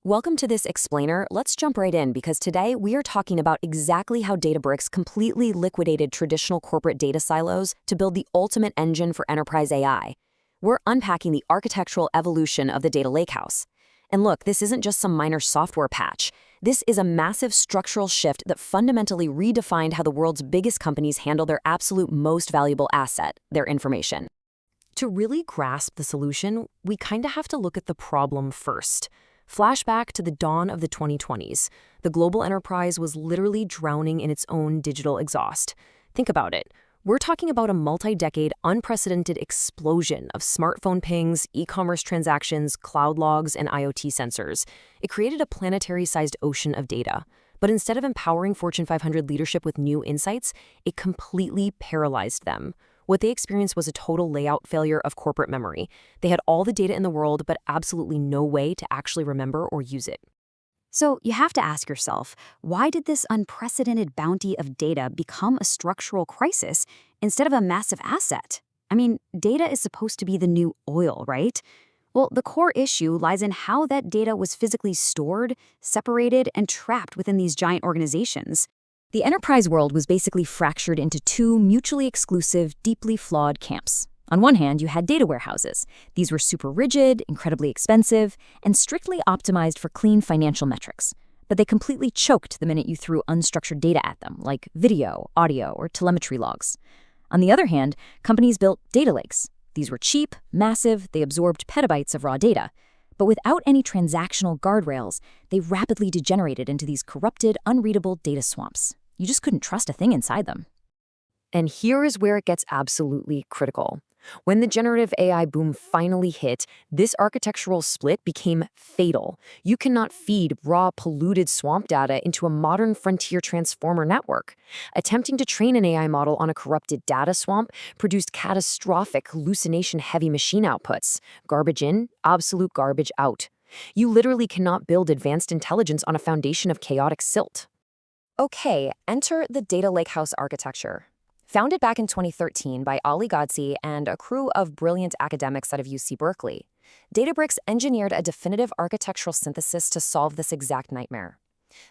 Welcome to this explainer. Let's jump right in because today we are talking about exactly how Databricks completely liquidated traditional corporate data silos to build the ultimate engine for enterprise AI. We're unpacking the architectural evolution of the data lakehouse. And look, this isn't just some minor software patch. This is a massive structural shift that fundamentally redefined how the world's biggest companies handle their absolute most valuable asset, their information. To really grasp the solution, we kind of have to look at the problem first. Flashback to the dawn of the 2020s. The global enterprise was literally drowning in its own digital exhaust. Think about it. We're talking about a multi-decade, unprecedented explosion of smartphone pings, e-commerce transactions, cloud logs, and IoT sensors. It created a planetary-sized ocean of data. But instead of empowering Fortune 500 leadership with new insights, it completely paralyzed them. What they experienced was a total layout failure of corporate memory. They had all the data in the world, but absolutely no way to actually remember or use it. So you have to ask yourself, why did this unprecedented bounty of data become a structural crisis instead of a massive asset? I mean, data is supposed to be the new oil, right? Well, the core issue lies in how that data was physically stored, separated, and trapped within these giant organizations. The enterprise world was basically fractured into two mutually exclusive, deeply flawed camps. On one hand, you had data warehouses. These were super rigid, incredibly expensive, and strictly optimized for clean financial metrics. But they completely choked the minute you threw unstructured data at them, like video, audio, or telemetry logs. On the other hand, companies built data lakes. These were cheap, massive, they absorbed petabytes of raw data. But without any transactional guardrails, they rapidly degenerated into these corrupted, unreadable data swamps. You just couldn't trust a thing inside them. And here is where it gets absolutely critical. When the generative AI boom finally hit, this architectural split became fatal. You cannot feed raw, polluted swamp data into a modern frontier transformer network. Attempting to train an AI model on a corrupted data swamp produced catastrophic hallucination-heavy machine outputs. Garbage in, absolute garbage out. You literally cannot build advanced intelligence on a foundation of chaotic silt. Okay, enter the data lakehouse architecture. Founded back in 2013 by Ali Ghodsi and a crew of brilliant academics out of UC Berkeley, Databricks engineered a definitive architectural synthesis to solve this exact nightmare.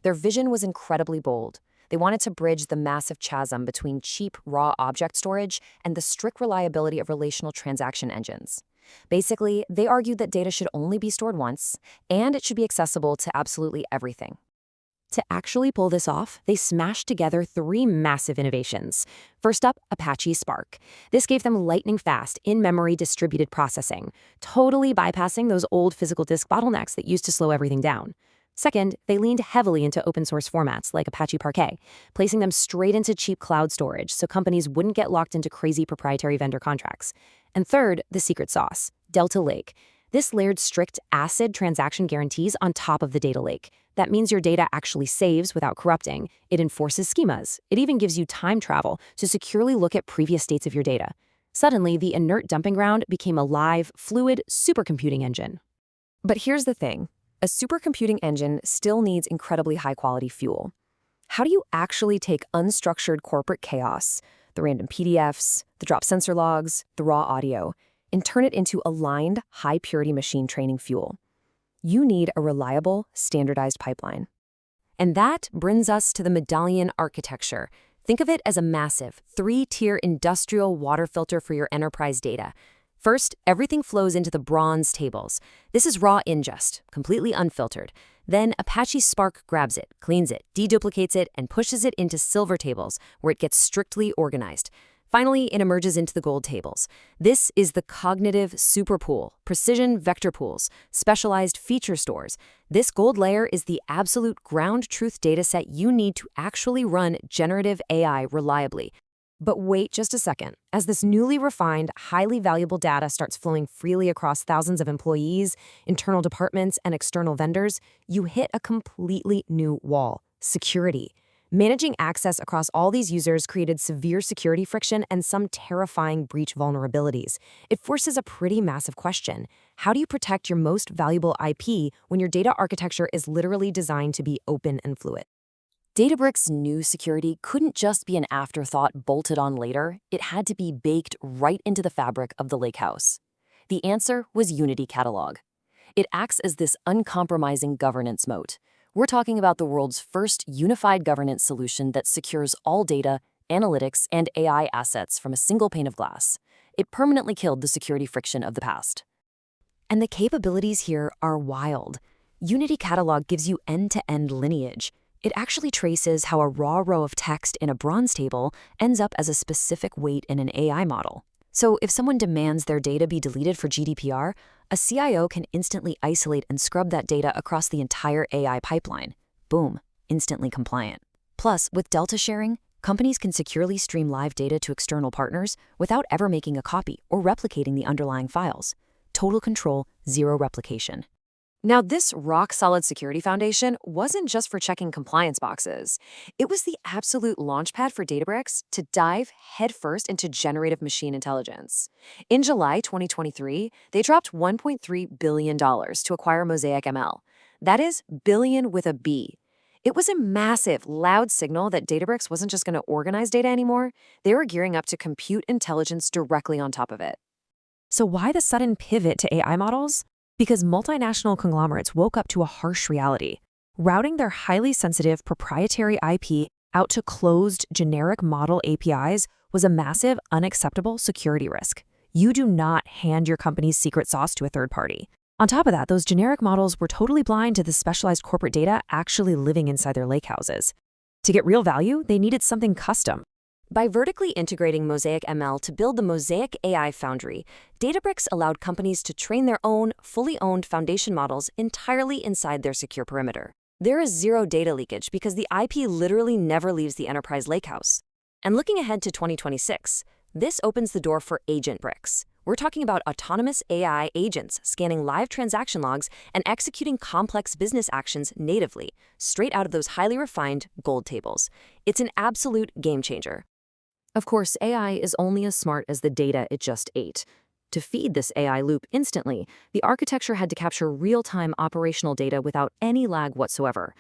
Their vision was incredibly bold. They wanted to bridge the massive chasm between cheap, raw object storage and the strict reliability of relational transaction engines. Basically, they argued that data should only be stored once, and it should be accessible to absolutely everything. To actually pull this off, they smashed together three massive innovations. First up, Apache Spark. This gave them lightning-fast, in-memory distributed processing, totally bypassing those old physical disk bottlenecks that used to slow everything down. Second, they leaned heavily into open-source formats like Apache Parquet, placing them straight into cheap cloud storage so companies wouldn't get locked into crazy proprietary vendor contracts. And third, the secret sauce, Delta Lake. This layered strict ACID transaction guarantees on top of the data lake. That means your data actually saves without corrupting. It enforces schemas. It even gives you time travel to securely look at previous states of your data. Suddenly, the inert dumping ground became a live, fluid supercomputing engine. But here's the thing. A supercomputing engine still needs incredibly high-quality fuel. How do you actually take unstructured corporate chaos, the random PDFs, the drop sensor logs, the raw audio, and turn it into aligned, high-purity machine training fuel? You need a reliable, standardized pipeline. And that brings us to the medallion architecture. Think of it as a massive, three-tier industrial water filter for your enterprise data. First, everything flows into the bronze tables. This is raw ingest, completely unfiltered. Then Apache Spark grabs it, cleans it, deduplicates it, and pushes it into silver tables, where it gets strictly organized. Finally, it emerges into the gold tables. This is the cognitive superpool, precision vector pools, specialized feature stores. This gold layer is the absolute ground truth dataset you need to actually run generative AI reliably. But wait just a second. As this newly refined, highly valuable data starts flowing freely across thousands of employees, internal departments, and external vendors, you hit a completely new wall: security. Managing access across all these users created severe security friction and some terrifying breach vulnerabilities. It forces a pretty massive question. How do you protect your most valuable IP when your data architecture is literally designed to be open and fluid? Databricks' new security couldn't just be an afterthought bolted on later. It had to be baked right into the fabric of the Lakehouse. The answer was Unity Catalog. It acts as this uncompromising governance moat. We're talking about the world's first unified governance solution that secures all data, analytics, and AI assets from a single pane of glass. It permanently killed the security friction of the past. And the capabilities here are wild. Unity Catalog gives you end-to-end lineage. It actually traces how a raw row of text in a bronze table ends up as a specific weight in an AI model. So if someone demands their data be deleted for GDPR, a CIO can instantly isolate and scrub that data across the entire AI pipeline. Boom, instantly compliant. Plus, with Delta sharing, companies can securely stream live data to external partners without ever making a copy or replicating the underlying files. Total control, zero replication. Now, this rock-solid security foundation wasn't just for checking compliance boxes. It was the absolute launchpad for Databricks to dive headfirst into generative machine intelligence. In July 2023, they dropped $1.3 billion to acquire Mosaic ML. That is billion with a B. It was a massive, loud signal that Databricks wasn't just going to organize data anymore. They were gearing up to compute intelligence directly on top of it. So why the sudden pivot to AI models? Because multinational conglomerates woke up to a harsh reality. Routing their highly sensitive proprietary IP out to closed, generic model APIs was a massive, unacceptable security risk. You do not hand your company's secret sauce to a third party. On top of that, those generic models were totally blind to the specialized corporate data actually living inside their lakehouses. To get real value, they needed something custom. By vertically integrating Mosaic ML to build the Mosaic AI Foundry, Databricks allowed companies to train their own, fully owned foundation models entirely inside their secure perimeter. There is zero data leakage because the IP literally never leaves the enterprise lakehouse. And looking ahead to 2026, this opens the door for Agent Bricks. We're talking about autonomous AI agents scanning live transaction logs and executing complex business actions natively, straight out of those highly refined gold tables. It's an absolute game changer. Of course, AI is only as smart as the data it just ate. To feed this AI loop instantly, the architecture had to capture real-time operational data without any lag whatsoever.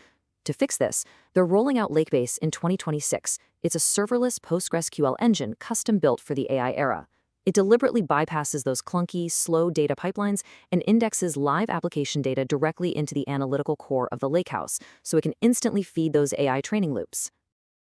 To fix this, they're rolling out Lakebase in 2026. It's a serverless PostgreSQL engine custom-built for the AI era. It deliberately bypasses those clunky, slow data pipelines and indexes live application data directly into the analytical core of the Lakehouse, so it can instantly feed those AI training loops.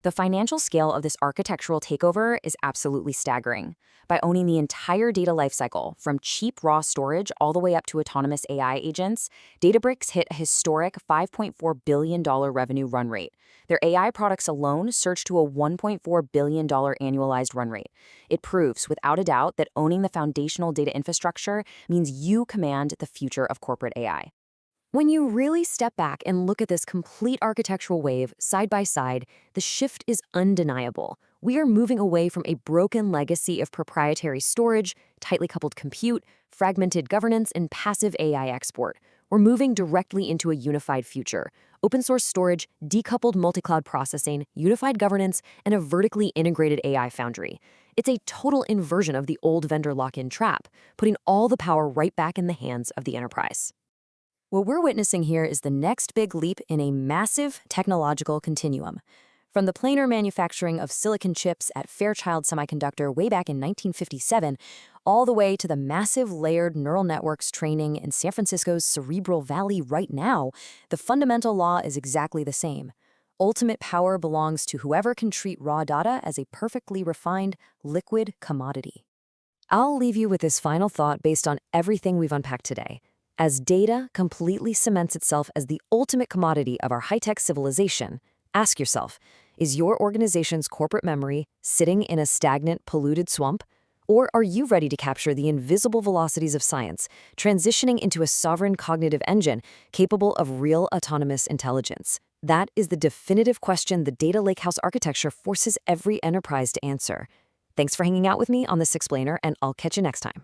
The financial scale of this architectural takeover is absolutely staggering. By owning the entire data lifecycle, from cheap raw storage all the way up to autonomous AI agents, Databricks hit a historic $5.4 billion revenue run rate. Their AI products alone surged to a $1.4 billion annualized run rate. It proves, without a doubt, that owning the foundational data infrastructure means you command the future of corporate AI. When you really step back and look at this complete architectural wave side by side, the shift is undeniable. We are moving away from a broken legacy of proprietary storage, tightly coupled compute, fragmented governance, and passive AI export. We're moving directly into a unified future. Open source storage, decoupled multi-cloud processing, unified governance, and a vertically integrated AI foundry. It's a total inversion of the old vendor lock-in trap, putting all the power right back in the hands of the enterprise. What we're witnessing here is the next big leap in a massive technological continuum. From the planar manufacturing of silicon chips at Fairchild Semiconductor way back in 1957, all the way to the massive layered neural networks training in San Francisco's Cerebral Valley right now, the fundamental law is exactly the same. Ultimate power belongs to whoever can treat raw data as a perfectly refined, liquid commodity. I'll leave you with this final thought based on everything we've unpacked today. As data completely cements itself as the ultimate commodity of our high-tech civilization, ask yourself, is your organization's corporate memory sitting in a stagnant, polluted swamp? Or are you ready to capture the invisible velocities of science, transitioning into a sovereign cognitive engine capable of real autonomous intelligence? That is the definitive question the data lakehouse architecture forces every enterprise to answer. Thanks for hanging out with me on this explainer, and I'll catch you next time.